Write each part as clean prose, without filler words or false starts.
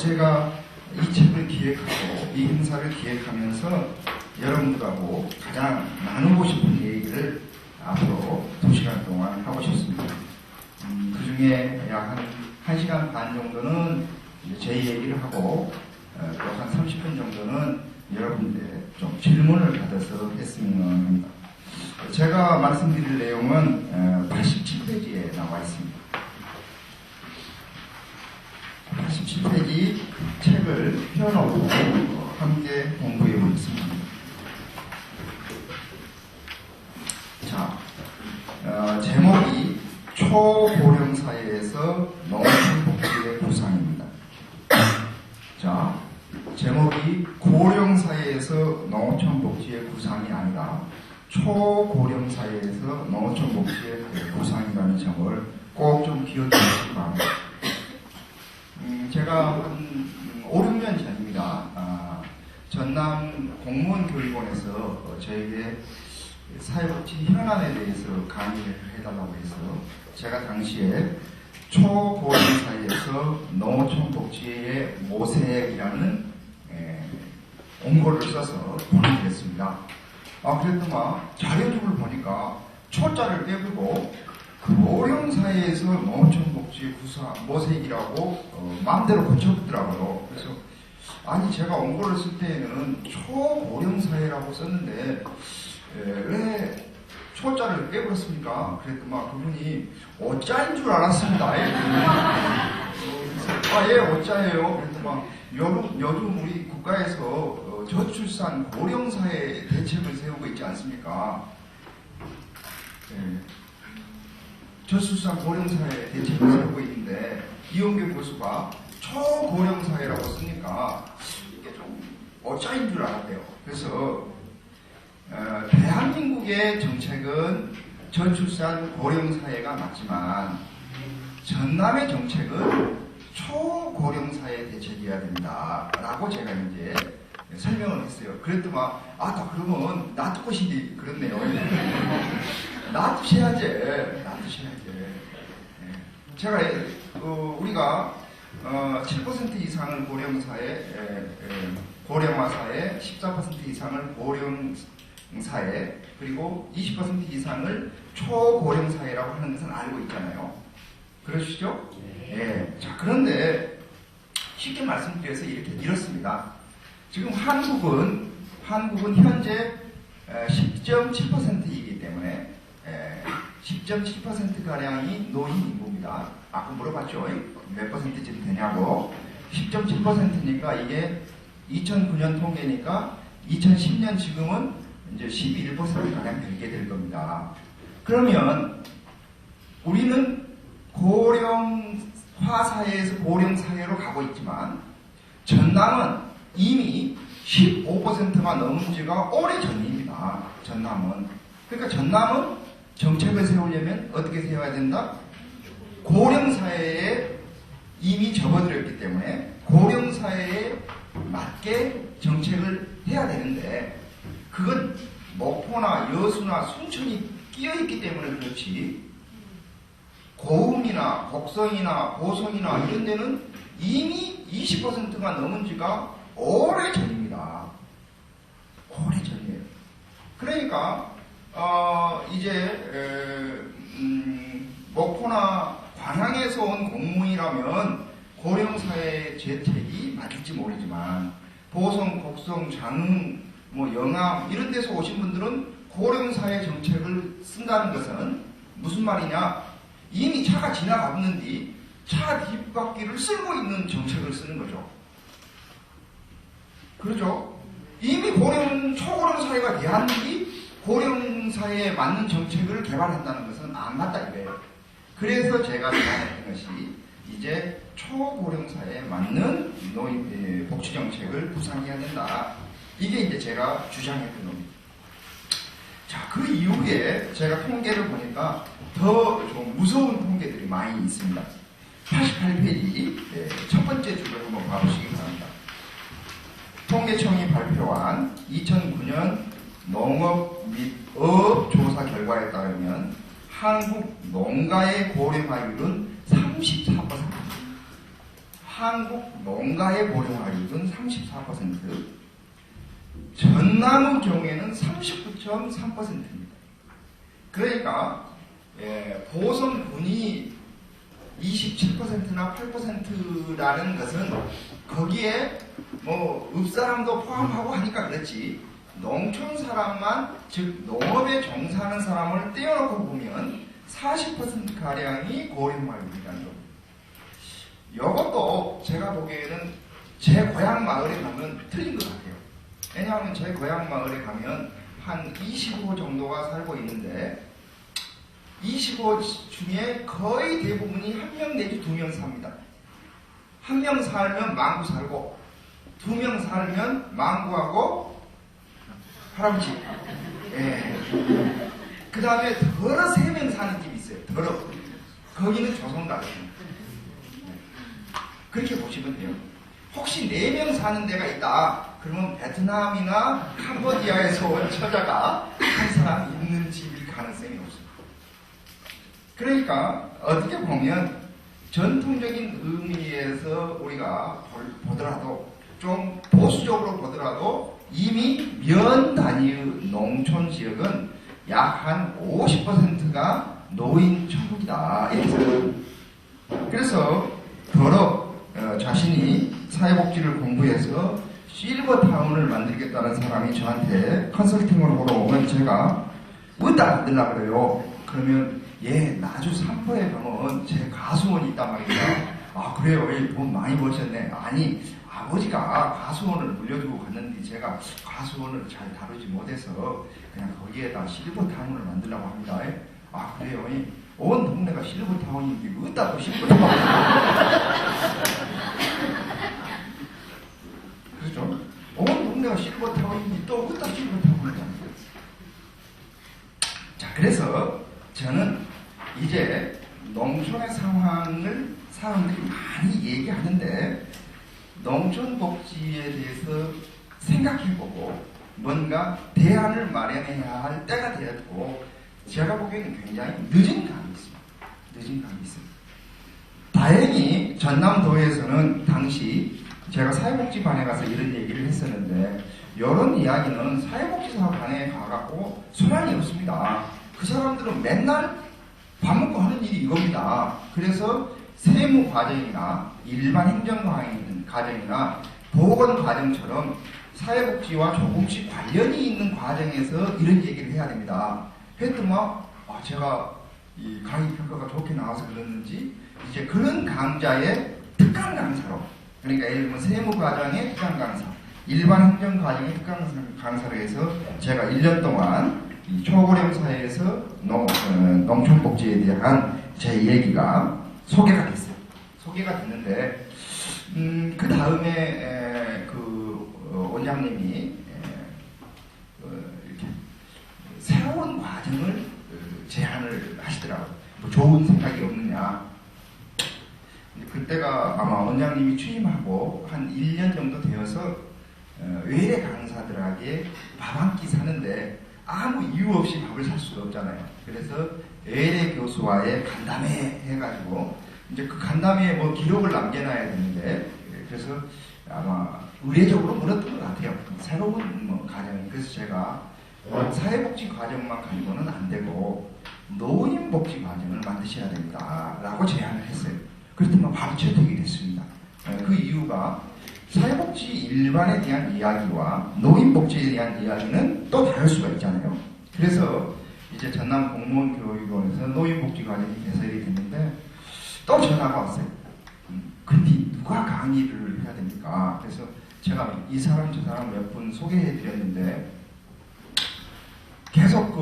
제가 이 책을 기획하고 이 행사를 기획하면서 여러분들하고 가장 나누고 싶은 얘기를 앞으로 2시간 동안 하고 싶습니다. 그 중에 약 한 1시간 반 정도는 제 얘기를 하고 또 한 30분 정도는 여러분들의 좀 질문을 받아서 했으면 합니다. 제가 말씀드릴 내용은 87페이지에 나와 있습니다. 87페이지 책을 펴놓고 함께 공부해 보겠습니다. 자, 제목이 초고령 사회에서 농촌복지의 구상입니다. 자, 제목이 고령 사회에서 농촌복지의 구상이 아니라 초고령 사회에서 농촌복지의 구상이라는 점을 꼭 좀 기억해주시기 바랍니다. 제가 한 5, 6년 전입니다. 전남 공무원교육원에서 저에게 사회복지 현안에 대해서 강의를 해달라고 해서 제가 당시에 초고령 사회에서 농촌복지의 모색이라는 원고를 써서 보내드렸습니다. 그랬더니 자료집을 보니까 초자를 빼고 고령 사회에서 농촌복지 구사 모색이라고 마음대로 고쳤더라고요. 그래서 아니 제가 원고를 쓸 때에는 초고령 사회라고 썼는데 왜 초자를 빼버렸습니까? 그랬더니 그분이 오자인 줄 알았습니다. 예, 오자예요. 그랬더니 요즘 우리 국가에서 저출산 고령사회 대책을 세우고 있지 않습니까? 저출산 고령사회 대책을 세우고 있는데 이용규 교수가 초고령사회라고 쓰니까 이게 좀 오자인 줄 알았대요. 그래서 대한민국의 정책은 저출산 고령사회가 맞지만 전남의 정책은 초고령사회 대책이어야 된다 라고 제가 이제 설명을 했어요. 그랬더니 그러면 놔두고신지 그렇네요. 놔두셔야지. 제가 우리가 7% 이상을 고령화사회, 14% 이상을 고령사회, 그리고 20% 이상을 초고령사회라고 하는 것은 알고 있잖아요. 그러시죠? 예. 자, 그런데 쉽게 말씀드려서 이렇습니다. 지금 한국은 현재 10.7%이기 때문에 10.7%가량이 노인 인구입니다. 아까 물어봤죠? 몇 퍼센트쯤 되냐고. 10.7%니까 이게 2009년 통계니까 2010년 지금은 이제 11%가량 되게 될 겁니다. 그러면 우리는 고령화 사회에서 고령 사회로 가고 있지만 전남은 이미 15%가 넘은 지가 오래 전입니다. 전남은. 그러니까 전남은 정책을 세우려면 어떻게 세워야 된다? 고령 사회에 이미 접어들었기 때문에 고령 사회에 맞게 정책을 해야 되는데 그건 목포나 여수나 순천이 끼어있기 때문에 그렇지 고흥이나 곡성이나 고성이나 이런 데는 이미 20%가 넘은 지가 오래 전입니다. 오래 전이에요. 그러니까 이제 목포나 광양에서 온 공무원이라면 고령사회 재택이 맞을지 모르지만 보성, 곡성, 장흥, 영암 이런 데서 오신 분들은 고령사회 정책을 쓴다는 것은 무슨 말이냐? 이미 차가 지나갔는 뒤 차 뒷바퀴를 쓸고 있는 정책을 쓰는 거죠. 그렇죠? 이미 초고령 사회가 돼야 하는지 고령 사회에 맞는 정책을 개발한다는 것은 안 맞다 이거예요. 그래서 제가 제안했던 것이 이제 초고령 사회에 맞는 복지 정책을 구상해야 된다. 이게 이제 제가 주장했던 겁니다. 자, 그 이후에 제가 통계를 보니까 더 좀 무서운 통계들이 많이 있습니다. 88페이지 첫 번째 줄을 한번 봐보시기 바랍니다. 통계청이 발표한 2009년 농업 및 어업 조사 결과에 따르면 한국 농가의 고령화율은 34%. 한국 농가의 고령화율은 34%, 전남의 경우에는 39.3%입니다. 그러니까 보성군이 27%나 8%라는 것은 거기에 뭐 읍사람도 포함하고 하니까 그렇지, 농촌 사람만, 즉 농업에 종사하는 사람을 떼어놓고 보면 40%가량이 고령화율이라는 겁니다. 이것도 제가 보기에는 제 고향 마을에 가면 틀린 것 같아요. 왜냐하면 제 고향 마을에 가면 한 25 정도가 살고 있는데 25 중에 거의 대부분이 1명 내지 2명 삽니다. 1명 살면 망구 살고 2명 살면 망구하고 할아버지. 그 다음에 더러 3명 사는 집이 있어요. 더러. 거기는 조선가족입니다. 그렇게 보시면 돼요. 혹시 4명 사는 데가 있다 그러면 베트남이나 캄보디아에서 온 처자가 한 사람 있는 집일 가능성이 없습니다. 그러니까 어떻게 보면 전통적인 의미에서 우리가 보더라도 좀 보수적으로 보더라도 이미 면 단위의 농촌 지역은 약 한 50%가 노인 천국이다 이렇게 생각합니다. 그래서 더러 자신이 사회복지를 공부해서 실버타운을 만들겠다는 사람이 저한테 컨설팅을 보러 오면 제가 어디다 만들려고 그래요? 그러면 나주 삼포에 가면 제 가수원이 있단 말이죠. 아 그래요? 돈 많이 버셨네. 아니 아버지가 가수원을 물려주고 갔는데 제가 가수원을 잘 다루지 못해서 그냥 거기에다 실버타운을 만들려고 합니다. 아 그래요? 온 동네가 실버타운인데 어디다 또 실버타운을 그렇죠? 온 동네가 실버타운인데 또 어디다 실버타운을 합니다. 자 그래서 저는 이제 농촌의 상황을 사람들이 많이 얘기하는데 농촌 복지에 대해서 생각해보고 뭔가 대안을 마련해야 할 때가 되었고 제가 보기에는 굉장히 늦은 감이 있습니다. 늦은 감이 있습니다. 다행히 전남도에서는 당시 제가 사회복지반에 가서 이런 얘기를 했었는데 이런 이야기는 사회복지사반에 가갖고 소란이 없습니다. 그 사람들은 맨날 밥 먹고 하는 일이 이겁니다. 그래서 세무 과정이나 일반 행정 과정이나 보건 과정처럼 사회복지와 조금씩 관련이 있는 과정에서 이런 얘기를 해야 됩니다. 했더만 제가 이 강의 평가가 좋게 나와서 그랬는지 이제 그런 강좌의 특강 강사로, 그러니까 예를 들면 세무 과정의 특강 강사, 일반 행정 과정의 특강 강사로 해서 제가 1년 동안 이 초고령 사회에서 농촌 복지에 대한 제 얘기가 소개가 됐어요. 소개가 됐는데 그 다음에 원장님이 이렇게 새로운 과정을 제안을 하시더라고요. 뭐 좋은 생각이 없느냐. 그때가 아마 원장님이 취임하고 한 1년 정도 되어서 외래 강사들에게 밥 한 끼 사는데 아무 이유 없이 밥을 살 수가 없잖아요. 그래서 외래 교수와의 간담회 해가지고 이제 그 간담회에 뭐 기록을 남겨놔야 되는데 그래서 아마 의례적으로 물었던 것 같아요. 새로운 뭐 과정이. 그래서 제가 사회복지 과정만 가지고는 안 되고 노인복지 과정을 만드셔야 된다 라고 제안을 했어요. 그랬더니 바로 채택이 됐습니다. 그 이유가 사회복지 일반에 대한 이야기와 노인복지에 대한 이야기는 또 다를 수가 있잖아요. 그래서 이제 전남 공무원교육원에서 노인복지 과정이 개설이 됐는데 또 전화가 왔어요. 근데 누가 강의를 해야 됩니까? 그래서 제가 이 사람 저 사람 몇 분 소개해드렸는데 계속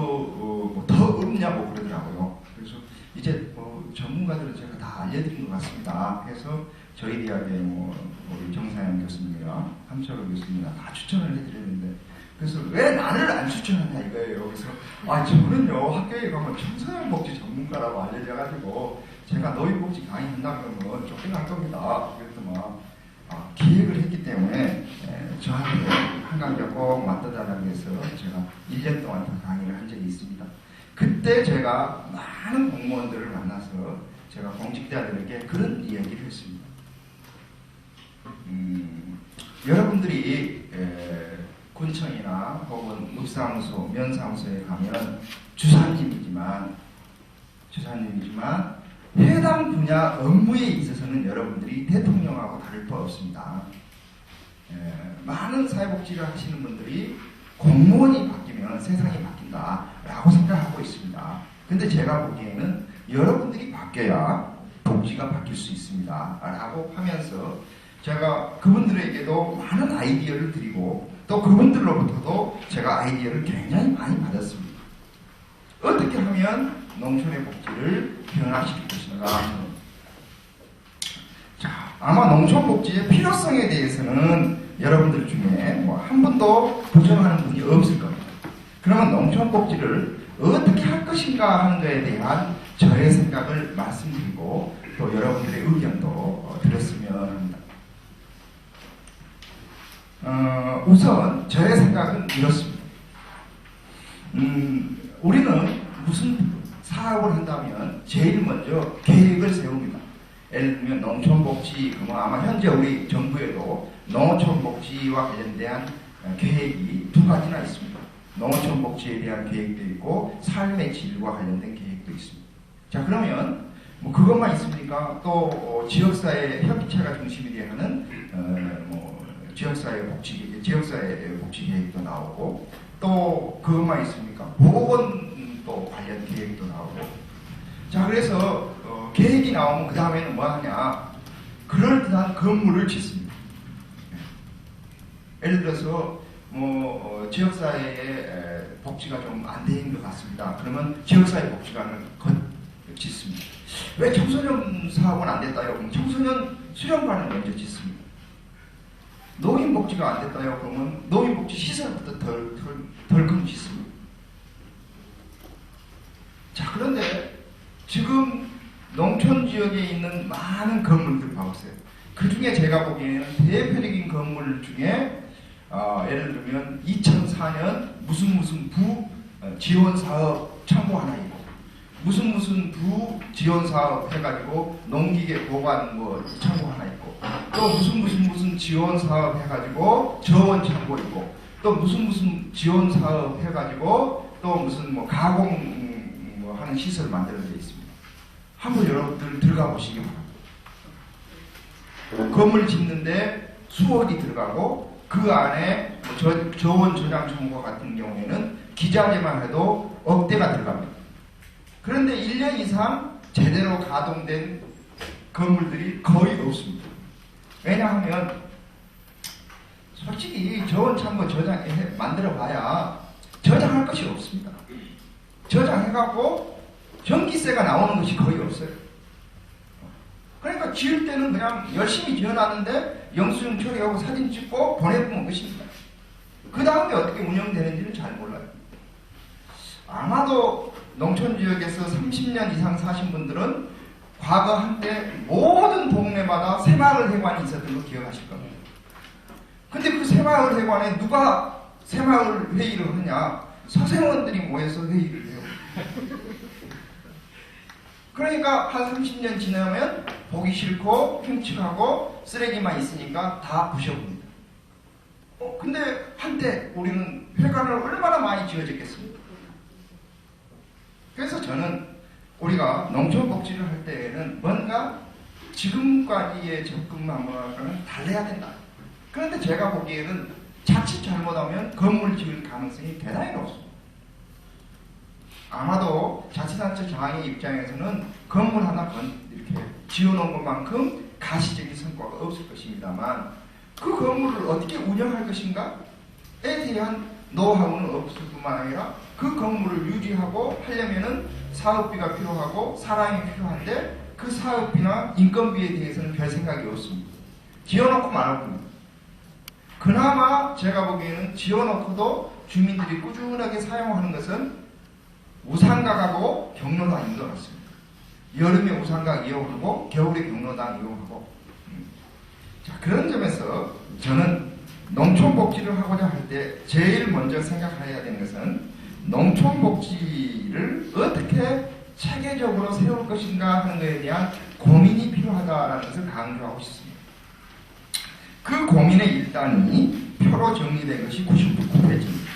더 없냐고 그러더라고요. 그래서 이제 전문가들은 제가 다 알려드린 것 같습니다. 그래서 저희 대학의 우리 정사영 교수님이랑 함철호 교수님이랑 다 추천을 해드렸는데 그래서 왜 나를 안 추천하냐 이거예요. 그래서 저는요 학교에 가면 청소년 복지 전문가라고 알려져가지고 제가 노인복지 강의한다면 쫓겨날 겁니다. 그랬더만 기획을 했기 때문에 저한테 한강대 꼭 맡아달라고 해서 제가 1년 동안 다 강의를 한 적이 있습니다. 그때 제가 많은 공무원들을 만나서 제가 공직자들에게 그런 이야기를 했습니다. 여러분들이 군청이나 혹은 묵사무소, 면사무소에 가면 주사님이지만 해당 분야 업무에 있어서는 여러분들이 대통령하고 다를 바 없습니다. 많은 사회복지를 하시는 분들이 공무원이 바뀌면 세상이 바뀐다라고 생각하고 있습니다. 근데 제가 보기에는 여러분들이 바뀌어야 복지가 바뀔 수 있습니다. 라고 하면서 제가 그분들에게도 많은 아이디어를 드리고 또 그분들로부터도 제가 아이디어를 굉장히 많이 받았습니다. 어떻게 하면 농촌의 복지를 변화시킬 것인가. 자, 아마 농촌복지의 필요성에 대해서는 여러분들 중에 한 분도 부정하는 분이 없을 겁니다. 그러면 농촌복지를 어떻게 할 것인가 하는 것에 대한 저의 생각을 말씀드리고 또 여러분들의 의견도 들었으면 합니다. 우선 저의 생각은 이렇습니다. 우리는 무슨 사업을 한다면 제일 먼저 계획을 세웁니다. 예를 들면 농촌복지, 아마 현재 우리 정부에도 농어촌복지와 관련된 계획이 두 가지나 있습니다. 농어촌복지에 대한 계획도 있고 삶의 질과 관련된 계획도 있습니다. 자, 그러면 뭐 그것만 있습니까? 또 지역사회 협의체가 중심이 되어 하는 지역사회 복지 계획도 나오고 또 그것만 있습니까? 보건도 관련 계획도 나오고. 자, 그래서 계획이 나오면 그 다음에는 뭐 하냐? 그럴듯한 건물을 짓습니다. 예를 들어서 지역사회의 복지가 좀 안 되는 것 같습니다. 그러면 지역사회 복지관을 짓습니다. 왜 청소년 사업은 안 됐다요? 그럼 청소년 수련관을 먼저 짓습니다. 노인복지가 안 됐다요? 그러면 노인복지 시설부터 덜큰 짓습니다. 자, 그런데 지금 농촌 지역에 있는 많은 건물들 봐보세요. 그 중에 제가 보기에는 대표적인 건물 중에 예를 들면 2004년 무슨 부 지원 사업 창고 하나 있고 무슨 부 지원 사업 해가지고 농기계 보관 창고 하나 있고 또 무슨 지원 사업 해가지고 저원 창고 있고 또 무슨 지원 사업 해가지고 또 무슨 가공 하는 시설 만들어져 있습니다. 한번 여러분들 들어가 보시기 바랍니다. 건물 짓는데 수억이 들어가고 그 안에 저원 저장 청구 같은 경우에는 기자재만 해도 억대가 들어갑니다. 그런데 1년 이상 제대로 가동된 건물들이 거의 없습니다. 왜냐하면 솔직히 저원 창고 만들어 봐야 저장할 것이 없습니다. 저장해갖고 전기세가 나오는 것이 거의 없어요. 그러니까 지을 때는 그냥 열심히 지어놨는데 영수증 처리하고 사진 찍고 보내보면 끝입니다. 그 다음에 어떻게 운영되는지는 잘 몰라요. 아마도 농촌지역에서 30년 이상 사신 분들은 과거 한때 모든 동네마다 새마을회관이 있었던 거 기억하실 겁니다. 근데 그 새마을회관에 누가 새마을 회의를 하냐? 서생원들이 모여서 회의를 해요. 그러니까 한 30년 지나면 보기 싫고 흉측하고 쓰레기만 있으니까 다 부셔봅니다. 근데 한때 우리는 회관을 얼마나 많이 지어졌겠습니까? 그래서 저는 우리가 농촌복지를 할 때에는 뭔가 지금까지의 접근 방법과는 달라야 된다. 그런데 제가 보기에는 자칫 잘못하면 건물 지을 가능성이 대단히 높습니다. 아마도 자치단체 장의 입장에서는 건물 하나 이렇게 지어놓은 것만큼 가시적인 성과가 없을 것입니다만 그 건물을 어떻게 운영할 것인가에 대한 노하우는 없을 뿐만 아니라 그 건물을 유지하고 하려면은 사업비가 필요하고 사람이 필요한데 그 사업비나 인건비에 대해서는 별 생각이 없습니다. 지어놓고 말할 뿐입니다. 그나마 제가 보기에는 지어놓고도 주민들이 꾸준하게 사용하는 것은 우산각하고 경로당인 것 같습니다. 여름에 우산각 이용하고 겨울에 경로당 이용하고 자, 그런 점에서 저는 농촌복지를 하고자 할 때 제일 먼저 생각해야 되는 것은 농촌복지를 어떻게 체계적으로 세울 것인가 하는 것에 대한 고민이 필요하다는 것을 강조하고 싶습니다. 그 고민의 일단이 표로 정리된 것이 99페이지입니다.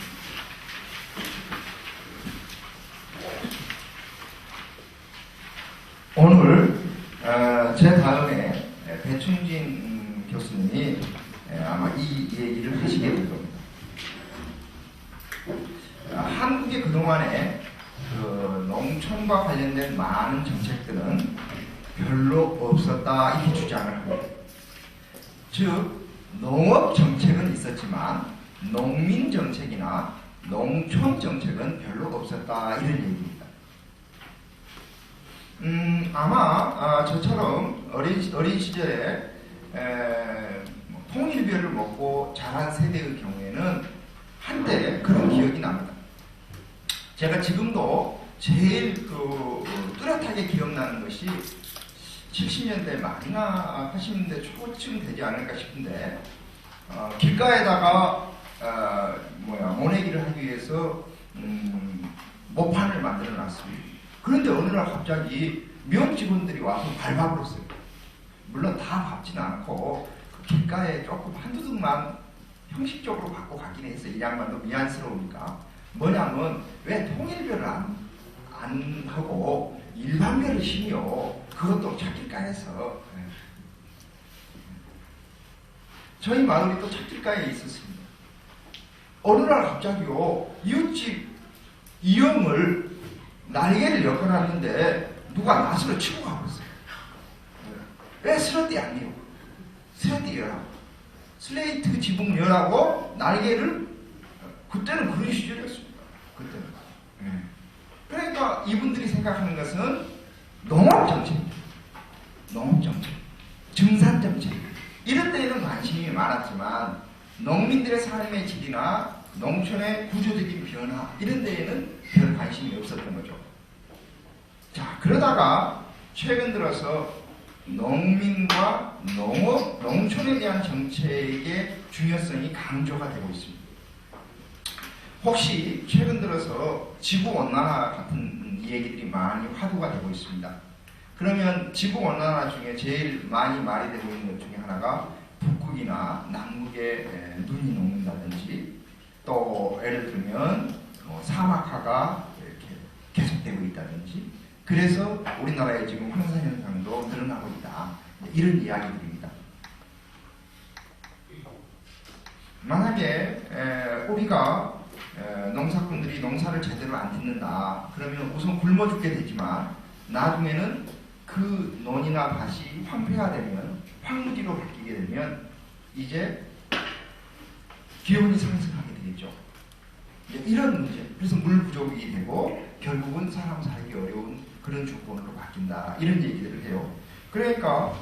오늘 제 다음에 배충진 교수님이 아마 이 얘기를 하시게 될 겁니다. 한국의 그동안에 그 농촌과 관련된 많은 정책들은 별로 없었다 이렇게 주장을 합니다. 즉 농업 정책은 있었지만 농민 정책이나 농촌 정책은 별로 없었다 이런 얘기입니다. 아마 저처럼 어린 시절에 통일비를 먹고 자란 세대의 경우에는 한때 그런 기억이 납니다. 제가 지금도 제일 뚜렷하게 기억나는 것이 70년대 말이나 80년대 초쯤 되지 않을까 싶은데 길가에다가 모내기를 하기 위해서 모판을 만들어 놨습니다. 그런데 어느 날 갑자기 명 직원들이 와서 밟아버렸어요. 물론 다 밟지는 않고 그 길가에 조금 한두 등만 형식적으로 받고 가긴 했어요. 이 양반도 미안스러우니까. 뭐냐면 왜 통일별을 안 하고 일반별을 심여 그것도 찾길가에서. 저희 마을이 또 찾길가에 있었습니다. 어느 날 갑자기요 이웃집 이형을 날개를 엮어놨는데 누가 낫으로 치고 가버렸어요. 왜 슬러티 안 이어? 슬러티 열라고. 슬레이트 지붕 열라고 날개를 그때는 그런 시절이었습니다. 그때는. 그러니까 이분들이 생각하는 것은 농업정책입니다. 농업정책, 증산정책 이런 데에는 관심이 많았지만 농민들의 삶의 질이나 농촌의 구조적인 변화 이런 데에는 별 관심이 없었던 거죠. 자, 그러다가 최근 들어서 농민과 농업, 농촌에 대한 정책의 중요성이 강조가 되고 있습니다. 혹시 최근 들어서 지구온난화 같은 얘기들이 많이 화두가 되고 있습니다. 그러면 지구온난화 중에 제일 많이 말이 되고 있는 것 중에 하나가 북극이나 남극에 눈이 녹는다든지 또 예를 들면 사막화가 이렇게 계속되고 있다든지 그래서 우리나라의 지금 황사현상도 늘어나고 있다. 이런 이야기들입니다. 만약에 우리가 농사꾼들이 농사를 제대로 안 짓는다. 그러면 우선 굶어 죽게 되지만 나중에는 그 논이나 밭이 황폐화되면 황무지로 바뀌게 되면 이제 기온이 상승하게 되겠죠. 이런 문제. 그래서 물 부족이 되고 결국은 사람 살기 어려운 그런 조건으로 바뀐다. 이런 얘기들을 해요. 그러니까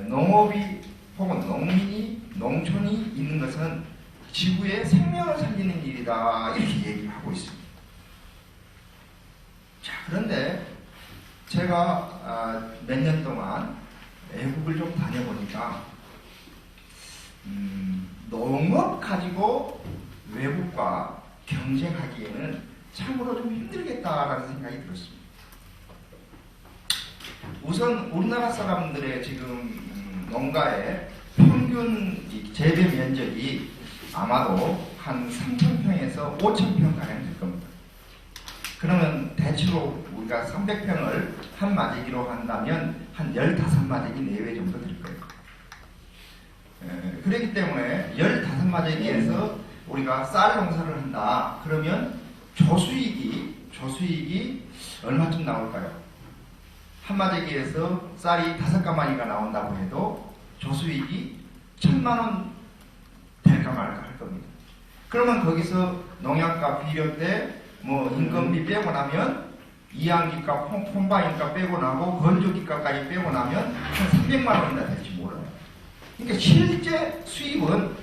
농업이 혹은 농민이 농촌이 있는 것은 지구의 생명을 살리는 일이다. 이렇게 얘기하고 있습니다. 자, 그런데 제가 몇 년 동안 외국을 좀 다녀보니까 농업 가지고 외국과 경쟁하기에는 참으로 좀 힘들겠다라는 생각이 들었습니다. 우선 우리나라 사람들의 지금 농가의 평균 재배 면적이 아마도 한 3,000평에서 5,000평 가량 될 겁니다. 그러면 대체로 우리가 300평을 한 마재기로 한다면 한 15마재기 내외 정도 될 거예요. 그렇기 때문에 15마재기에서 우리가 쌀 농사를 한다. 그러면 조수익이 얼마쯤 나올까요? 한 마재기에서 쌀이 5가마니가 나온다고 해도 조수익이 1,000만원 될까 말까 할 겁니다. 그러면 거기서 농약값, 비료때 뭐 인건비 빼고 나면 이양기값, 콤바인값 빼고 나고 건조기값까지 빼고 나면 한 300만원이나 될지 몰라요. 그러니까 실제 수입은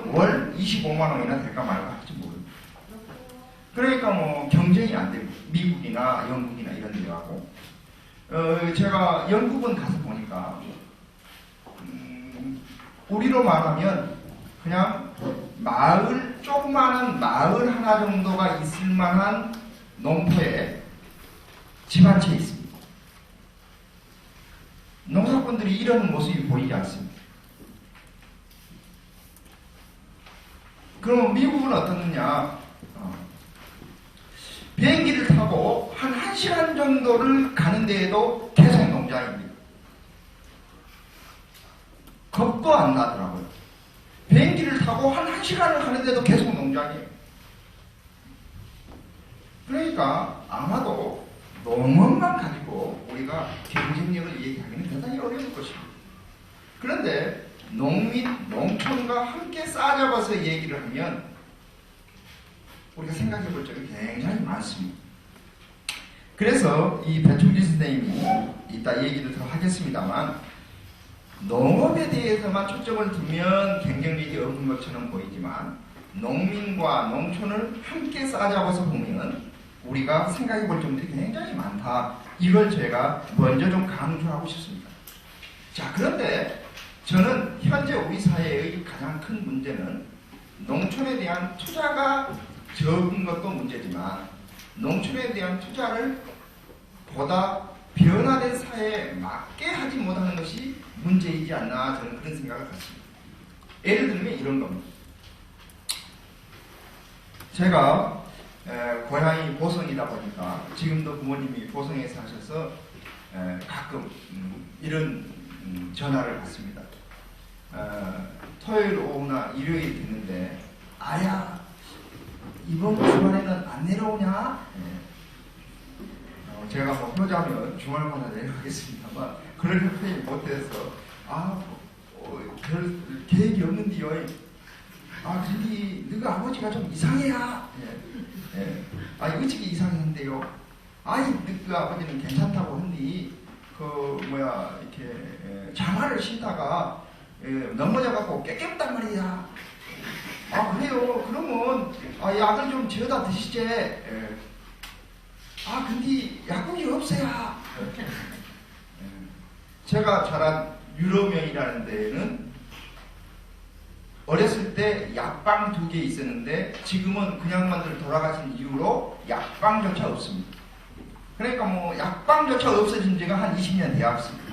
월 25만원이나 될까 말까 할지 모릅니다. 그러니까 뭐 경쟁이 안 되고 미국이나 영국이나 이런 데 가고 제가 영국은 가서 보니까 우리로 말하면 그냥 조그마한 마을 하나 정도가 있을 만한 농토에 집 한 채 있습니다. 농사꾼들이 이런 모습이 보이지 않습니다. 그러면 미국은 어떻느냐? 비행기를 타고 한 1시간 정도를 가는 데에도 계속 농장입니다. 겁도 안 나더라고요. 비행기를 타고 한 1시간을 가는데도 계속 농장이에요. 그러니까 아마도 농업만 가지고 우리가 경쟁력을 얘기하기는 대단히 어려울 것입니다. 그런데 농민, 농촌과 함께 싸잡아서 얘기를 하면 우리가 생각해 볼 점이 굉장히 많습니다. 그래서 이 배충진 선생님이 이따 얘기를 더 하겠습니다만 농업에 대해서만 초점을 두면 경쟁력이 없는 것처럼 보이지만 농민과 농촌을 함께 싸잡아서 보면 우리가 생각해 볼 점들이 굉장히 많다. 이걸 제가 먼저 좀 강조하고 싶습니다. 자, 그런데 저는 현재 우리 사회의 가장 큰 문제는 농촌에 대한 투자가 적은 것도 문제지만 농촌에 대한 투자를 보다 변화된 사회에 맞게 하지 못하는 것이 문제이지 않나 저는 그런 생각을 갖습니다. 예를 들면 이런 겁니다. 제가 고향이 보성이다 보니까 지금도 부모님이 보성에 사셔서 가끔 이런 전화를 받습니다. 토요일 오후나 일요일 됐는데 아야 이번 주말에는 안 내려오냐? 제가 뭐 효자면 주말마다 내려가겠습니다만 그럴 형편이 못해서 별 계획이 없는데요. 근데 너가 아버지가 좀 이상해야. 어찌게 이상한데요? 너가 아버지는 괜찮다고 했니? 이렇게 장화를 신다가 넘어져갖고 깨끗단 말이야. 그래요? 그러면 약을 좀 지어다 드시지. 근데 약국이 없어야. 제가 자란 유럽면이라는 데에는 어렸을 때 약방 2개 있었는데 지금은 그냥만들 돌아가신 이후로 약방조차 없습니다. 그러니까 뭐 약방조차 없어진 지가 한 20년 되었습니다.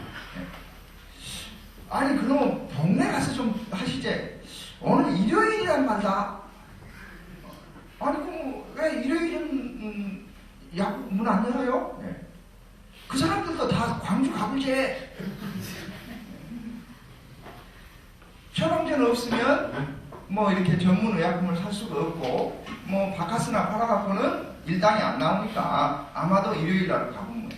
그럼 동네 가서 좀 하시지. 오늘 일요일이란 말이야. 그럼 왜 일요일은 약국 문 안 열어요? 그 사람들도 다 광주 가불제. 처방전 없으면 뭐 이렇게 전문 의약품을 살 수가 없고 뭐 바카스나 팔아갖고는 일당이 안 나오니까 아마도 일요일날 가보면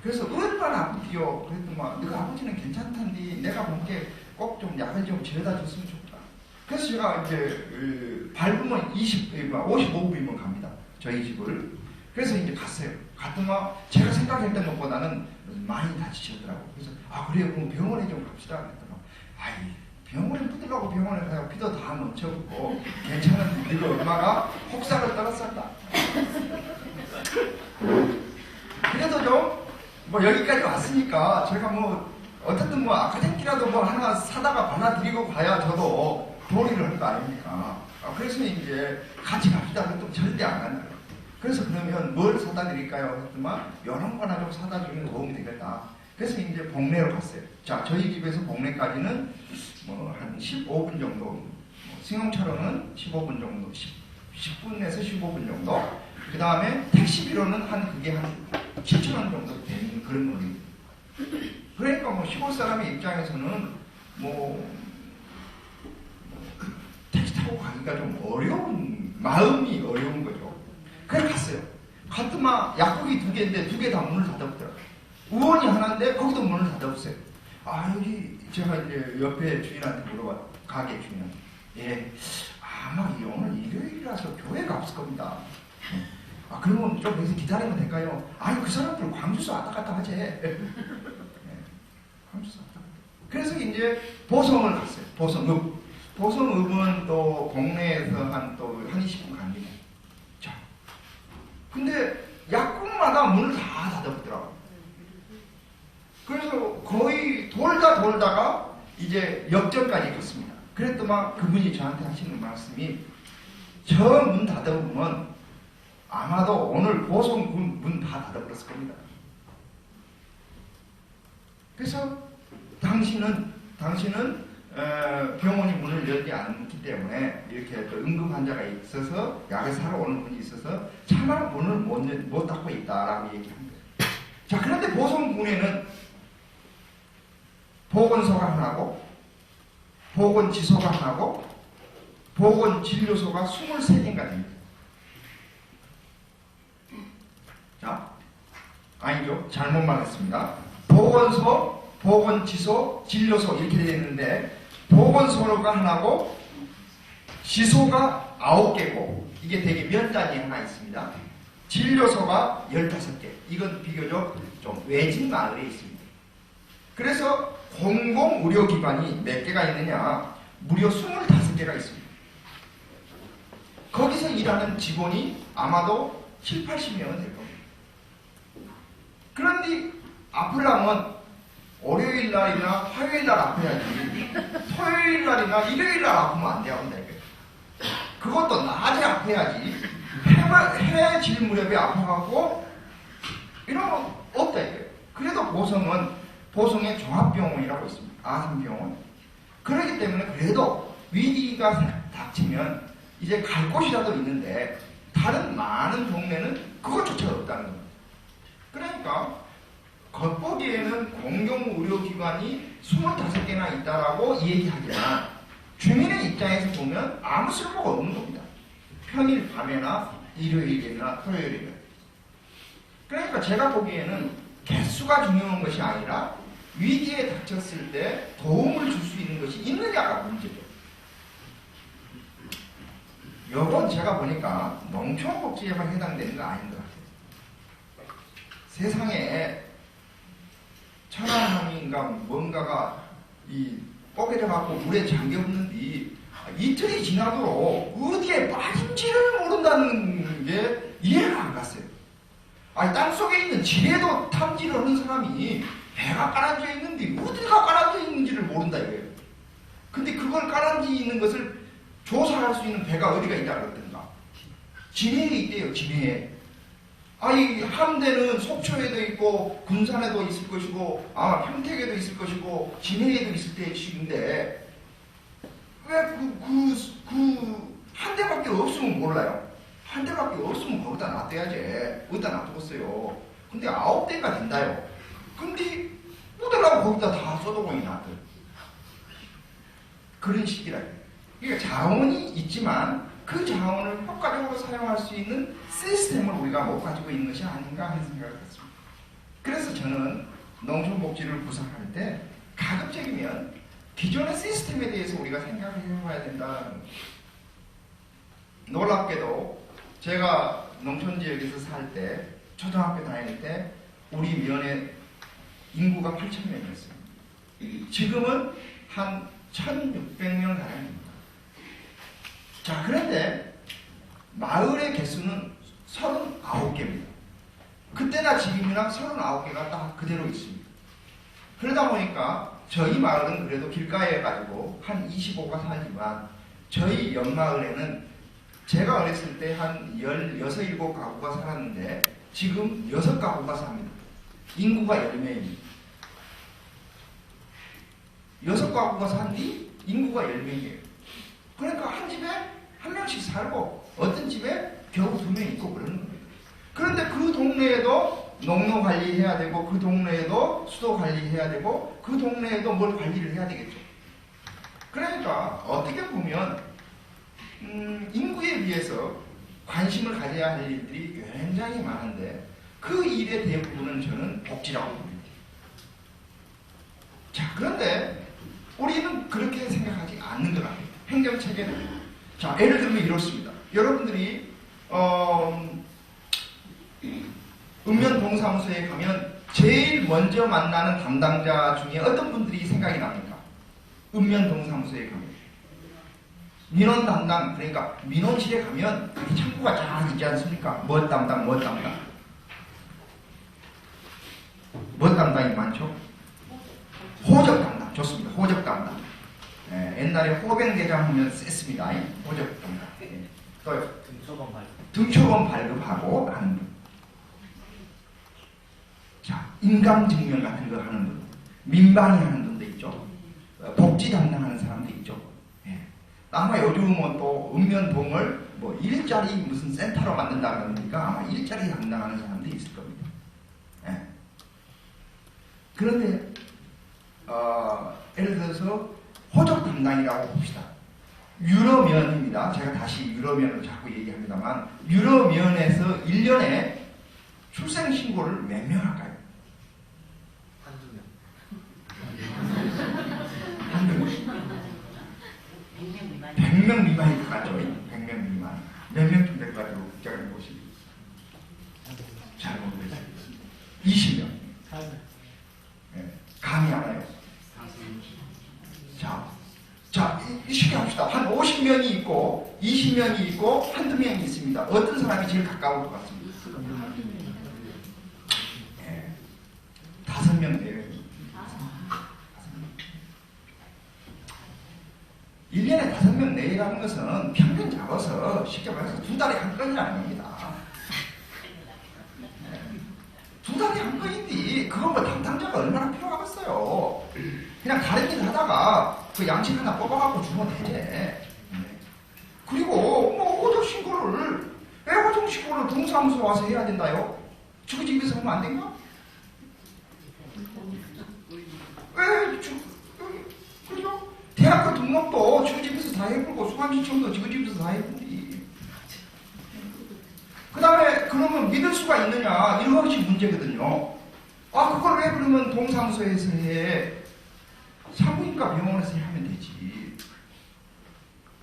그래서 얼마나 아프디요. 그랬더만 너가 아버지는 괜찮단디 내가 볼게 꼭 좀 약을 좀 지어다 줬으면 좋겠다. 그래서 제가 이제 밟으면 55분이면 갑니다. 저희 집을. 그래서 이제 갔어요. 갔더만 제가 생각했던 것보다는 많이 다치셨더라고요. 그래서 그래요. 그럼 병원에 좀 갑시다. 그랬더니 병원에 붙으려고 병원에 가요. 피도 다 멈춰붙고 괜찮은 너희 엄마가 혹사를 떨었었다. 그래도 좀 여기까지 왔으니까 제가 어쨌든 아카덴키라도 하나 사다가 발라드리고 가야 저도 도리를 할 거 아닙니까? 그래서 이제 같이 갑시다. 그랬더니 절대 안 간다. 그래서 그러면 뭘 사다 드릴까요? 했더만 이런 거나 좀 사다 주면 도움이 되겠다. 그래서 이제 복례로 갔어요. 자, 저희 집에서 복례까지는 한 15분 정도, 승용차로는 15분 정도, 10분에서 15분 정도. 그 다음에 택시비로는 그게 한 7,000원 정도 되는 그런 거입니다. 그러니까 시골 사람의 입장에서는 택시 타고 가기가 좀 마음이 어려운 거죠. 그래서 갔어요. 갔더만 약국이 2개인데 2개 다 문을 닫아보더라고요. 의원이 하나인데 거기도 문을 닫아보세요. 여기 제가 이제 옆에 주인한테 물어봤, 가게 주인한테. 아마 오늘 일요일이라서 교회가 없을 겁니다. 그러면 좀 여기서 기다리면 될까요? 그 사람들 광주서 왔다 갔다 하지. 광주서 왔다 갔다. 그래서 이제 보성을 갔어요. 보성읍. 보성읍은 또 동네에서 한 20분 갑니다. 자, 근데 약국마다 문을 다 닫아보더라고요. 그래서 거의 돌다가 이제 역전까지 갔습니다. 그랬더만 그분이 저한테 하시는 말씀이 저 문 닫아보면 아마도 오늘 보성 문 다 닫아버렸을 겁니다. 그래서 당신은 병원이 문을 열지 않기 때문에 이렇게 또 응급 환자가 있어서 약을 사러 오는 분이 있어서 차마 문을 못 닫고 있다라고 얘기합니다. 자, 그런데 보성군에는 보건소가 하나고 보건지소가 하나고 보건진료소가 23개가 됩니다. 자, 아니죠. 잘못 말했습니다. 보건소, 보건지소, 진료소 이렇게 되어 있는데 보건소가 하나고 지소가 9개고 이게 되게 면단이 하나 있습니다. 진료소가 15개. 이건 비교적 좀 외진 마을에 있습니다. 그래서 공공의료기관이 몇 개가 있느냐? 무려 25개가 있습니다. 거기서 일하는 직원이 아마도 7, 80명은 될 겁니다. 그런데 아프려면 월요일 날이나 화요일 날 아파야지 토요일 날이나 일요일 날 아프면 안 돼야 그것도 낮에 아파야지 해 질 무렵에 아파갖고 이러면 없다 이거예요. 그래도 보성에 종합병원이라고 있습니다. 아산병원. 그렇기 때문에 그래도 위기가 닥치면 이제 갈 곳이라도 있는데 다른 많은 동네는 그것조차 없다는 겁니다. 그러니까 겉보기에는 공공의료기관이 25개나 있다라고 얘기하지만 주민의 입장에서 보면 아무 쓸모가 없는 겁니다. 평일 밤에나 일요일이나 토요일이나. 그러니까 제가 보기에는 개수가 중요한 것이 아니라 위기에 닥쳤을 때 도움을 줄 수 있는 것이 있느냐가 문제죠. 이건 제가 보니까 농촌복지에만 해당되는 거 아닌 것 같아요. 세상에 천안함인가 뭔가가 뽀개져 갖고 물에 잠겨있는데 이틀이 지나도록 어디에 빠진지를 모른다는 게 이해가 안 갔어요. 아니, 땅속에 있는 지뢰도 탐지를 하는 사람이 배가 깔아져 있는데 어디가 깔아져 있는지를 모른다 이거예요. 근데 그걸 깔아져 있는 것을 조사할 수 있는 배가 어디가 있다 그랬던가. 진해에 있대요. 진해에. 아니, 함대는 속초에도 있고 군산에도 있을 것이고 아마 평택에도 있을 것이고 진해에도 있을 때인데 왜 한 대밖에 없으면 몰라요. 한 대밖에 없으면 거기다 놔둬야지. 어디다 놔두겠어요. 근데 9대가 된다요. 근데 묻으라고 거기다 다 쏟아보니 놔둬. 그런 식이라. 그러니까 자원이 있지만 그 자원을 효과적으로 사용할 수 있는 시스템을 우리가 못 가지고 있는 것이 아닌가 하는 생각을 했습니다. 그래서 저는 농촌복지를 구상할 때 가급적이면 기존의 시스템에 대해서 우리가 생각을 해봐야 된다. 놀랍게도 제가 농촌지역에서 살 때 초등학교 다닐 때 우리 면의 인구가 8,000명이었어요. 지금은 한 1,600명 가량입니다. 자, 그런데 마을의 개수는 39개입니다. 그때나 지금이나 39개가 딱 그대로 있습니다. 그러다 보니까 저희 마을은 그래도 길가에 가지고 한 25가 살지만 저희 옆마을에는 제가 어렸을 때 한 16, 7가구가 살았는데 지금 6가구가 삽니다. 인구가 10명입니다. 6가구가 산 뒤 인구가 10명이에요. 그러니까 한 집에 한 명씩 살고 어떤 집에 겨우 2명 있고 그러는 겁니다. 그런데 그 동네에도 농로 관리해야 되고 그 동네에도 수도 관리해야 되고 그 동네에도 뭘 관리를 해야 되겠죠. 그러니까 어떻게 보면 인구에 비해서 관심을 가져야 할 일들이 굉장히 많은데 그 일의 대부분은 저는 복지라고 봅니다. 자, 그런데 우리는 그렇게 생각하지 않는 것 같아요. 행정체계는. 자, 예를 들면 이렇습니다. 여러분들이 읍면동사무소에 가면 제일 먼저 만나는 담당자 중에 어떤 분들이 생각이 납니까? 읍면동사무소에 가면 민원 담당, 그러니까 민원실에 가면 그 창구가 쫙 있지 않습니까? 뭐 담당, 뭐 담당. 뭐 담당이 많죠? 호적 담당. 좋습니다. 호적 담당. 옛날에 호병대장 하면 셌습니다. 호적 담당. 또요. 등초범 발급하고 하는 분. 자, 인감증명 같은 거 하는 분. 민방위 하는 분도 있죠. 복지 담당하는 사람. 아마 요즘은 또 읍면동을 뭐 일자리 무슨 센터로 만든다 그러니까 아마 일자리 담당하는 사람들이 있을 겁니다. 예. 그런데 예를 들어서 호적 담당이라고 봅시다. 유럽면입니다. 제가 다시 유럽면을 자꾸 얘기합니다만 유럽면에서 1년에 출생 신고를 몇 명 할까요? 한두 명. 100명 미만일 것 같죠? 100명 미만. 몇 명쯤 될 것 같아요? 국장님 보시기. 잘 모르겠어요. 20명. 네. 감이 안 와요. 자, 쉽게 합시다. 한 50명이 있고 20명이 있고 한두 명이 있습니다. 어떤 사람이 제일 가까울 것 같습니다? 네. 5명 돼요. 1년에 5명 내라는 것은 평균 잡아서 쉽게 말해서 2달에 한 건이라는 겁니다. 2달에 한 건인데 그건 뭐 담당자가 얼마나 필요하겠어요. 그냥 다른 일 하다가 그 양식 하나 뽑아갖고 주면 되지. 그리고 뭐 호적신고를 왜 호적신고를 동사무소 와서 해야 된다요? 저희 집에서 하면 안 된가? 왜 그죠? 대학교 등록도 저희 집에서 다 해보고 수강신청도 저희 집에서 다 해보니 그 다음에 그러면 믿을 수가 있느냐 이런 것이 문제거든요. 그걸 왜 그러면 동사무소에서 해? 산부인과 병원에서 하면 되지.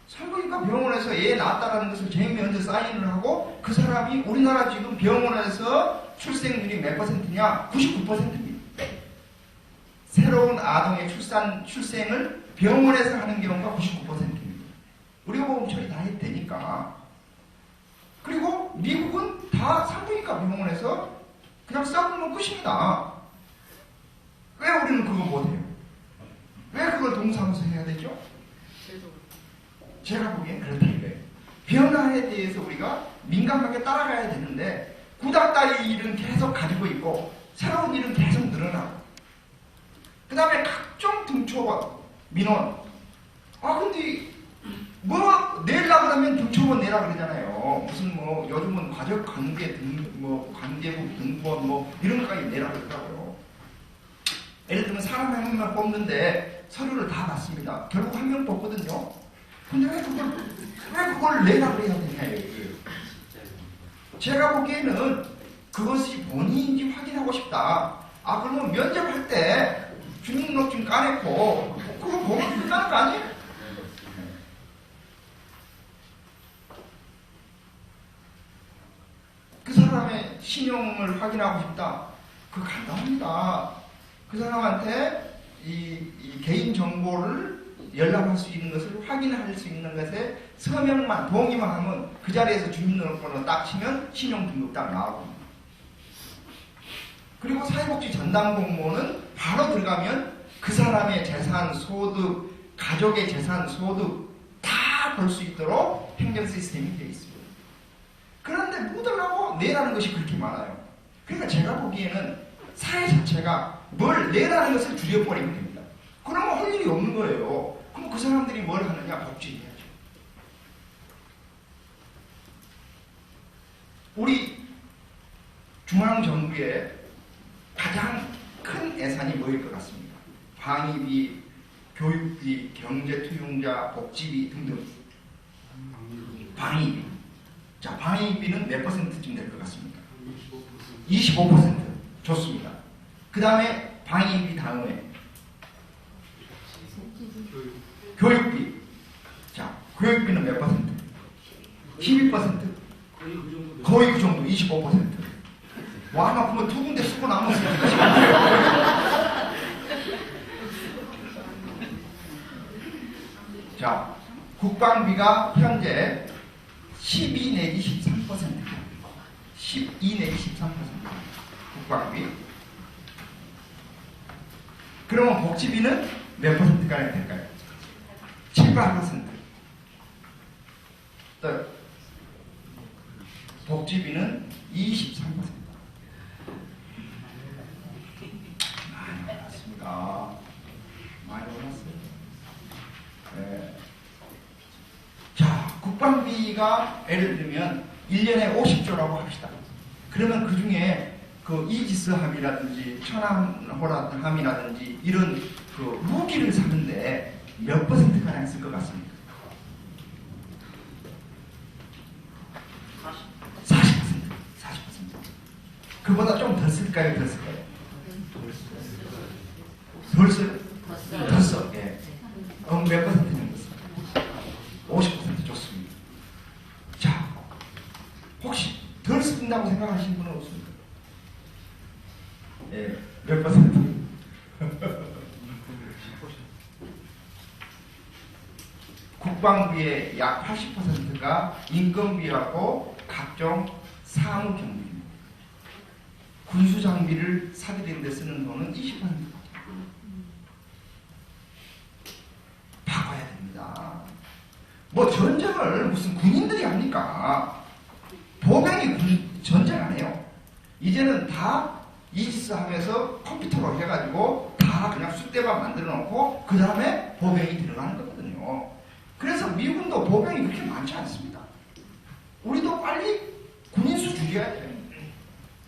산부인과 병원에서 애 낳았다라는 것을 쟁면제 사인을 하고 그 사람이 우리나라 지금 병원에서 출생률이 몇 퍼센트냐? 99%입니다. 새로운 아동의 출생을 병원에서 하는 경우가 99%입니다. 의료보험 처리 다 해도 되니까. 그리고 미국은 다 산부인과 병원에서 그냥 써보면 끝입니다. 왜 우리는 그거 못해요? 왜 그걸 동사무소 해야 되죠? 제가 보기엔 그렇다 이거예요. 변화에 대해서 우리가 민감하게 따라가야 되는데 구닥다리 일은 계속 가지고 있고 새로운 일은 계속 늘어나고 그 다음에 각종 등초원 민원 근데 뭐 내려고 하면 등초원 내라 그러잖아요. 무슨 뭐 요즘은 가족 관계 관계부 등본 뭐 이런 것까지 내라 그러더라고요. 예를 들면 사람 한 명만 뽑는데 서류를 다 받습니다. 결국 한 명 뽑거든요. 근데 왜 그걸 내라 그래야 되냐 이거예요. 제가 보기에는 그것이 본인인지 확인하고 싶다. 그러면 면접할 때 주민등록증 까냈고 그거 보면 끝나는 거 아니에요? 그 사람의 신용을 확인하고 싶다. 그거 간단합니다. 그 사람한테 이 개인 정보를 연락할 수 있는 것을 확인할 수 있는 것에 서명만 동의만 하면 그 자리에서 주민등록번호 딱 치면 신용등록 딱 나오고 그리고 사회복지 전담 공무원은 바로 들어가면 그 사람의 재산, 소득, 가족의 재산, 소득 다 볼 수 있도록 행정 시스템이 되어 있습니다. 그런데 묻으려고 내라는 것이 그렇게 많아요. 그러니까 제가 보기에는 사회 자체가 뭘 내라는 것을 줄여버리면 됩니다. 그러면 할 일이 없는 거예요. 그럼 그 사람들이 뭘 하느냐? 복지해야죠. 우리 중앙정부의 가장 큰 예산이 뭐일 것 같습니까? 방위비, 교육비, 경제투용자, 복지비 등등. 방위비. 자, 방위비는 몇 퍼센트쯤 될 것 같습니까? 25%. 좋습니다. 그 다음에 방위비 다음에 교육비. 자, 교육비는 몇 퍼센트? 11%. 거의 그 정도, 25%. 와, 그러면 두 군데 쓰고 남았으니까. 자, 국방비가 현재 12 내지 13%. 12 내지 13%. 국방비. 그러면 복지비는 몇 퍼센트가 될까요? 7, 8%. 또 복지비는 23%. 많이 올랐습니다. 많이 올랐어요. 네. GDP가 예를 들면 1년에 50조라고 합시다. 그러면 그 중에 그 이지스 함이라든지 천안호람이라든지 이런 그 무기를 사는데 몇 퍼센트 가량 쓸 것 같습니까? 40%. 40%. 그보다 좀 더 쓸까요? 더 쓸까요? 덜 써요? 더 써. 예. 몇 퍼센트 정도 써? 50% 좋습니다. 자, 혹시 덜 쓴다고 생각하시는 분은 없습니까? 예, 몇 퍼센트? 국방비의 약 80%가 인건비하고 각종 사무 경비입니다. 군수 장비를 사들이는 데 쓰는 돈은 20%. 바꿔야 됩니다. 뭐 전쟁을 무슨 군인들이 합니까? 보병이 전쟁 안 해요. 이제는 다 이지스 하면서 컴퓨터로 해가지고 다 그냥 숫대만 만들어 놓고 그 다음에 보병이 들어가는 거거든요. 그래서 미군도 보병이 그렇게 많지 않습니다. 우리도 빨리 군인수 줄여야 돼요.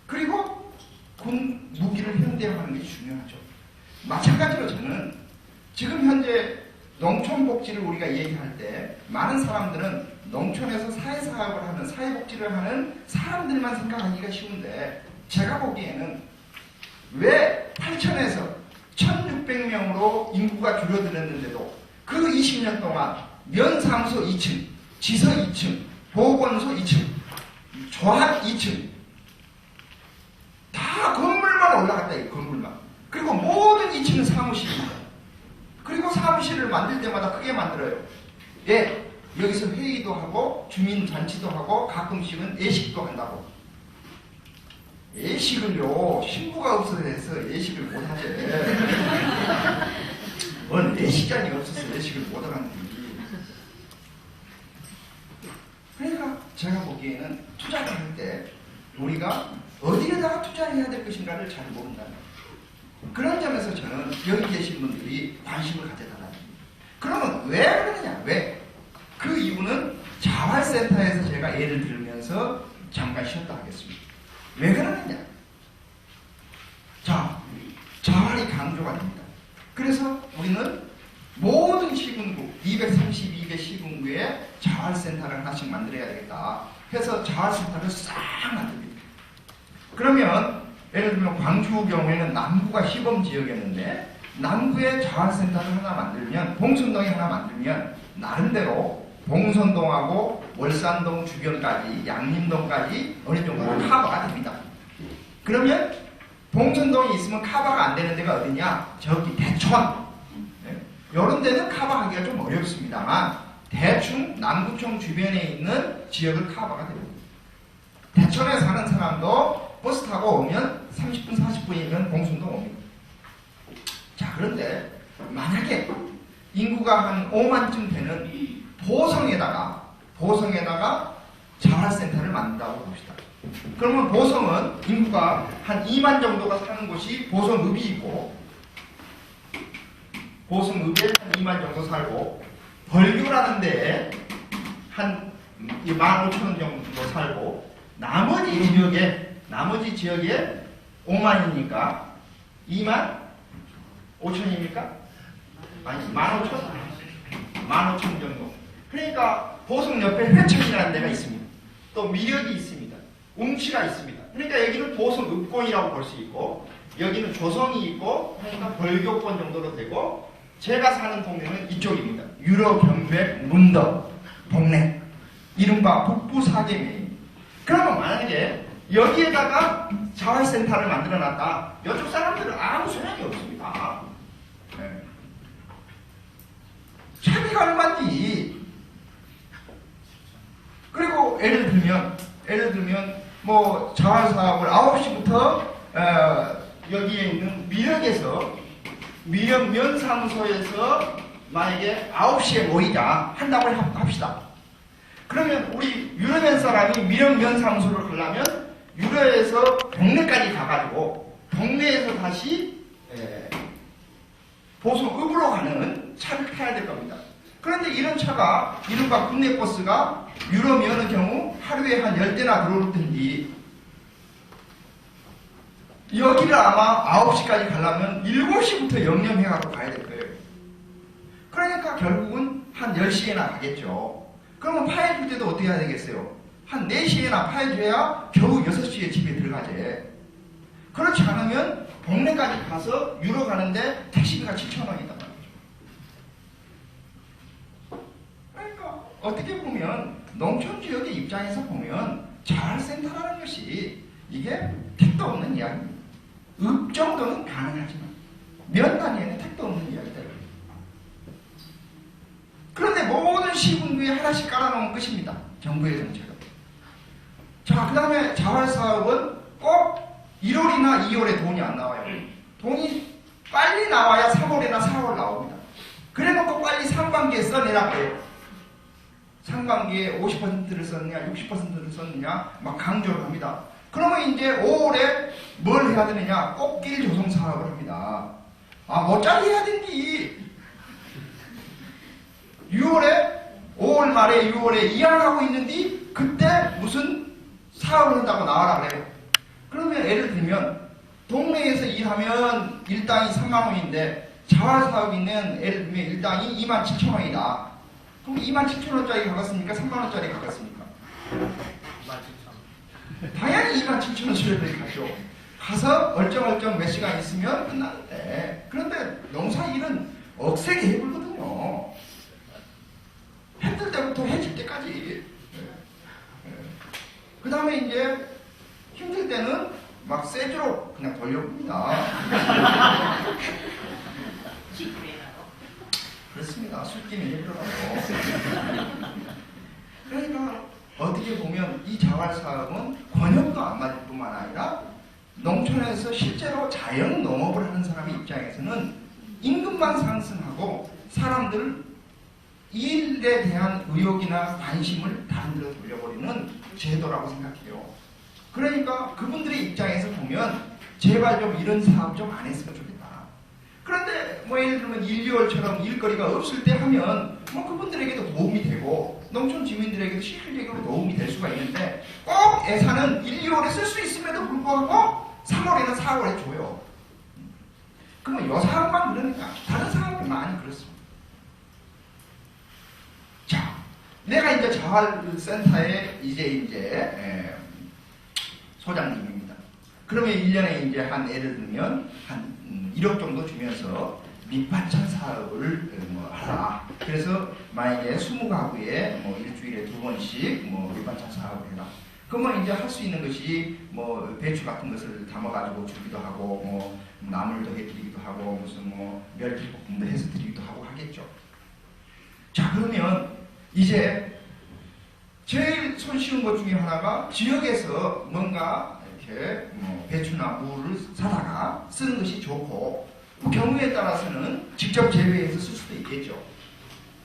그리고 군 무기를 현대화하는 게 중요하죠. 마찬가지로 저는 지금 현재 농촌복지를 우리가 얘기할 때 많은 사람들은 농촌에서 사회사업을 하는 사회복지를 하는 사람들만 생각하기가 쉬운데 제가 보기에는 왜 8천에서 1600명으로 인구가 줄어들었는데도 그 20년 동안 면사무소 2층, 지서 2층, 보건소 2층, 조합 2층 다 건물만 올라갔다 이 건물만. 그리고 모든 2층은 사무실입니다. 그리고 사무실을 만들 때마다 크게 만들어요. 예, 여기서 회의도 하고 주민잔치도 하고 가끔씩은 예식도 한다고. 예식을요, 신부가 없어서 해서 예식을 못하대. 뭔 예식장이 없어서 예식을 못하는지. 그러니까 제가 보기에는 투자를 할 때 우리가 어디에다가 투자를 해야 될 것인가를 잘 모른다는 거예요. 그런 점에서 저는 여기 계신 분들이 관심을 가져달라는 겁니다. 그러면 왜 그러느냐? 왜? 그 이유는 자활센터에서 제가 예를 들면서 잠깐 쉬었다 하겠습니다. 왜 그러느냐? 자, 자활이 강조가 됩니다. 그래서 우리는 모든 시군구, 232개 시군구에 자활센터를 하나씩 만들어야 되겠다. 해서 자활센터를 싹 만듭니다. 그러면 예를 들면 광주 경우에는 남구가 시범지역이었는데 남구에 자활센터를 하나 만들면 봉선동에 하나 만들면 나름대로 봉선동하고 월산동 주변까지 양림동까지 어느 정도 커버가 됩니다. 그러면 봉선동이 있으면 커버가 안 되는 데가 어디냐? 저기 대천. 이런 데는 커버하기가 좀 어렵습니다만 대충 남구청 주변에 있는 지역을 커버가 됩니다. 대천에 사는 사람도 버스 타고 오면 30분 40분이면 봉순동 옵니다. 자, 그런데 만약에 인구가 한 5만쯤 되는 보성에다가 자활센터를 만든다고 봅시다. 그러면 보성은 인구가 한 2만 정도가 사는 곳이 보성읍이 있고 보성읍에 한 2만 정도 살고 벌교라는 데에 한 15,000원 정도 살고 나머지 지역에 5만이니까 2만 5천입니까? 아니 15,000 정도. 그러니까 보성 옆에 회천이라는 데가 있습니다. 또 미역이 있습니다. 웅치가 있습니다. 그러니까 여기는 보성읍권이라고 볼 수 있고 여기는 조성이 있고 그러니까 벌교권 정도로 되고 제가 사는 동네는 이쪽입니다. 유로, 경백, 문덕, 동네 이른바 북부 사계면입니다. 그러면 만약에 여기에다가 자활센터를 만들어놨다. 이쪽 사람들은 아무 소용이 없습니다. 네. 차비가 얼마인지. 그리고 예를 들면 뭐 자활사업을 9시부터 여기에 있는 미역 면사무소에서 만약에 9시에 모이자 한다고 합시다. 그러면 우리 유럽엔 사람이 미역 면사무소를 가려면 유럽에서 동네까지 가가지고 동네에서 다시 보성읍으로 가는 차를 타야 될 겁니다. 그런데 이런 차가 이른바 국내 버스가 유럽이 어느 경우 하루에 한 10대나 들어올 텐데 여기를 아마 9시까지 가려면 7시부터 영념해갖고 가야 될 거예요. 그러니까 결국은 한 10시에나 가겠죠. 그러면 파해줄 때도 어떻게 해야 되겠어요? 한 4시에나 파해줘야 겨우 6시에 집에 들어가지. 그렇지 않으면 동네까지 가서 유로 가는데 택시비가 7,000원이다 말이죠. 그러니까 어떻게 보면 농촌 지역의 입장에서 보면 자활센터라는 것이 이게 택도 없는 이야기입니다. 읍 정도는 가능하지만 면 단위에는 택도 없는 이야기다. 그런데 모든 시군구에 하나씩 깔아놓은 것입니다. 정부의 정책은. 자, 그 다음에 자활사업은 꼭 1월이나 2월에 돈이 안 나와요. 돈이 빨리 나와야 3월이나 4월 나옵니다. 그래놓고 빨리 상반기에 써내라고 해요. 상반기에 50%를 썼느냐 60%를 썼느냐 막 강조를 합니다. 그러면 이제 5월에 뭘 해야 되느냐? 꽃길 조성 사업을 합니다. 아, 뭐짜리 해야 된디? 5월 말에 6월에 이양하고 있는데 그때 무슨 사업을 한다고 나와라 그래요. 그러면 예를 들면 동네에서 일하면 일당이 3만원인데 자활사업있는 예를 들면 일당이 27,000원이다. 그럼 27,000원짜리 가겠습니까? 3만원짜리 가겠습니까? 27,000원. 당연히 27,000원짜리 가죠. 가서 얼쩡얼쩡 몇 시간 있으면 끝나는데 그런데 농사일은 억세게 해불거든요. 해 뜰 때부터 해질 때까지. 그 다음에 이제 힘들 때는 막 세주로 그냥 돌려봅니다. 그렇습니다. 술김이 해들어가고. 그러니까 어떻게 보면 이 자활사업은 권역도 안 맞을 뿐만 아니라 농촌에서 실제로 자연 농업을 하는 사람의 입장에서는 임금만 상승하고 사람들 일에 대한 의욕이나 관심을 다른 데로 돌려버리는 제도라고 생각해요. 그러니까 그분들의 입장에서 보면 제발 좀 이런 사업 좀 안 했으면 좋겠다. 그런데 뭐 예를 들면 1, 2월처럼 일거리가 없을 때 하면 뭐 그분들에게도 도움이 되고 농촌 주민들에게도 실질적으로 도움이 될 수가 있는데 꼭 예산은 1, 2월에 쓸 수 있음에도 불구하고 3월이나 4월에 줘요. 그러면 요 사업만 그러니까 다른 사업이 많이 그렇습니다. 자, 내가 이제 자활센터에 이제 소장님입니다. 그러면 1년에 이제 한 예를 들면 한 1억 정도 주면서 밑반찬 사업을 뭐 하라. 그래서 만약에 20가구에 뭐 일주일에 2번씩 뭐 밑반찬 사업을 해라. 그러면 이제 할 수 있는 것이 뭐 배추 같은 것을 담아가지고 주기도 하고 뭐 나물도 해드리기도 하고 무슨 뭐 멸치볶음도 해서 드리기도 하고 하겠죠. 자, 그러면 이제 제일 손쉬운 것 중에 하나가 지역에서 뭔가 이렇게 뭐 배추나 무를 사다가 쓰는 것이 좋고 그 경우에 따라서는 직접 재배해서 쓸 수도 있겠죠.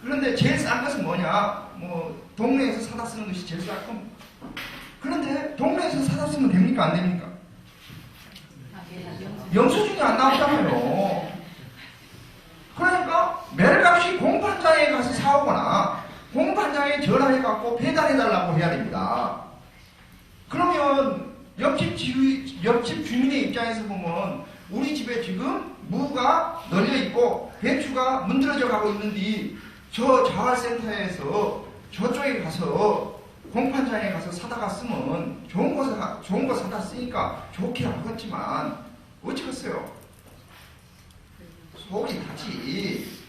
그런데 제일 싼 것은 뭐냐? 뭐 동네에서 사다 쓰는 것이 제일 쌌고 그런데 동네에서 사다 쓰면 됩니까? 안 됩니까? 영수증이 안 나오잖아요. 그러니까 매일같이 공판장에 가서 사오거나 공판장에 전화해갖고 배달해달라고 해야 됩니다. 그러면 옆집 주민의 입장에서 보면 우리 집에 지금 무가 널려있고 배추가 문드러져 가고 있는데 저 자활센터에서 저쪽에 가서 공판장에 가서 사다가 쓰면 좋은 거 사다 쓰니까 좋긴 하겠지만 어찌겠어요? 속이 타지.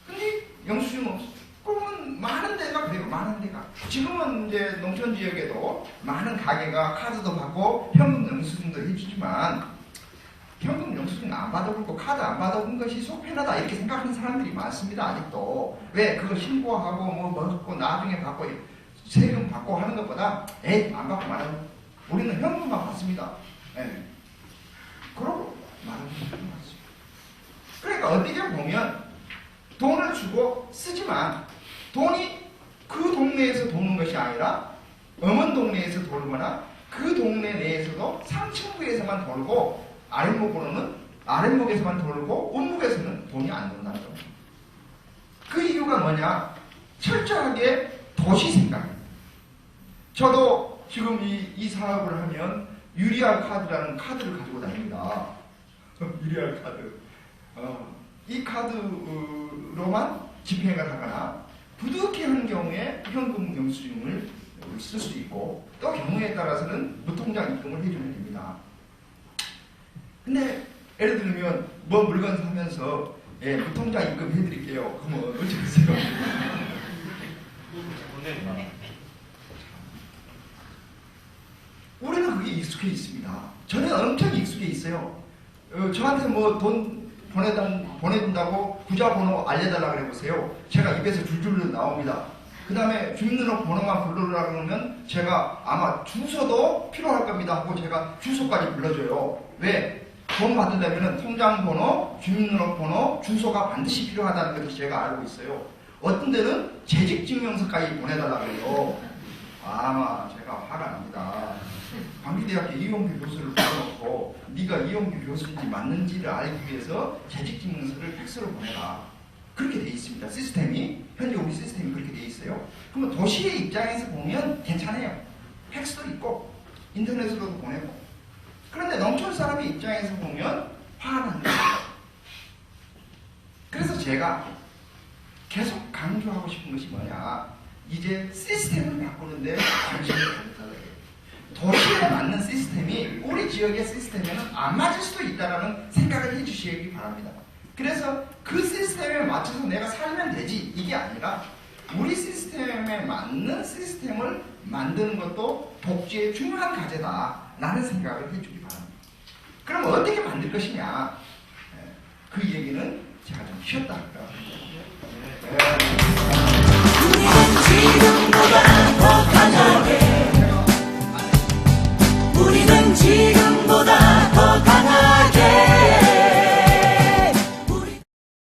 근데 영수증 없어. 그러면 많은 데가 그래요. 많은 데가. 지금은 이제 농촌 지역에도 많은 가게가 카드도 받고 현금 영수증도 해주지만 현금 영수증 안 받아보고 카드 안 받아본 것이 속 편하다 이렇게 생각하는 사람들이 많습니다. 아직도. 왜? 그거 신고하고 뭐 먹고 나중에 받고 세금 받고 하는 것보다 안 받고 말하는 우리는 현금만 받습니다. 그러고 말하는 것이 맞습니다. 그러니까 어떻게 보면 돈을 주고 쓰지만 돈이 그 동네에서 도는 것이 아니라 엄한 동네에서 돌거나 그 동네 내에서도 상층부에서만 돌고 아랫목으로는 아랫목에서만 돌고 온목에서는 돈이 안 돈다는 겁니다. 그 이유가 뭐냐? 철저하게 도시 생각입니다. 저도 지금 이 사업을 하면 유리알 카드라는 카드를 가지고 다닙니다. 유리알 카드. 이 카드로만 집행을 하거나 부득이한 경우에 현금 영수증을 쓸 수 있고 또 경우에 따라서는 무통장 입금을 해주면 됩니다. 근데 예를 들면 뭐 물건 사면서 무통장 입금 해드릴게요. 그러면 어쩌겠어요? 우리는 그게 익숙해 있습니다. 저는 엄청 익숙해 있어요. 저한테 뭐 돈 보내준다고 구좌번호 알려달라고 해보세요. 제가 입에서 줄줄 나옵니다. 그 다음에 주민등록번호만 불러라 그러면 제가 아마 주소도 필요할 겁니다 하고 제가 주소까지 불러줘요. 왜? 돈 받으려면 통장번호, 주민등록번호, 주소가 반드시 필요하다는 것을 제가 알고 있어요. 어떤 데는 재직증명서까지 보내달라고 해요. 아마 제가 화가 납니다. 광주대학교 이용규 교수를 불러놓고 네가 이용규 교수인지 맞는지를 알기 위해서 재직증명서를 팩스로 보내라. 그렇게 돼 있습니다. 시스템이. 현재 우리 시스템이 그렇게 돼 있어요. 그러면 도시의 입장에서 보면 괜찮아요. 팩스도 있고 인터넷으로도 보내고. 그런데 농촌 사람의 입장에서 보면 화가 나는 거예요. 그래서 제가 계속 강조하고 싶은 것이 뭐냐. 이제 시스템을 바꾸는데 관심을 가졌다는 거예요. 도시에 맞는 시스템이 우리 지역의 시스템에는 안 맞을 수도 있다는 생각을 해주시기 바랍니다. 그래서 그 시스템에 맞춰서 내가 살면 되지 이게 아니라 우리 시스템에 맞는 시스템을 만드는 것도 복지의 중요한 과제다 라는 생각을 해주기 바랍니다. 그럼 어떻게 만들 것이냐 그 얘기는 제가 좀 쉬었다 할까.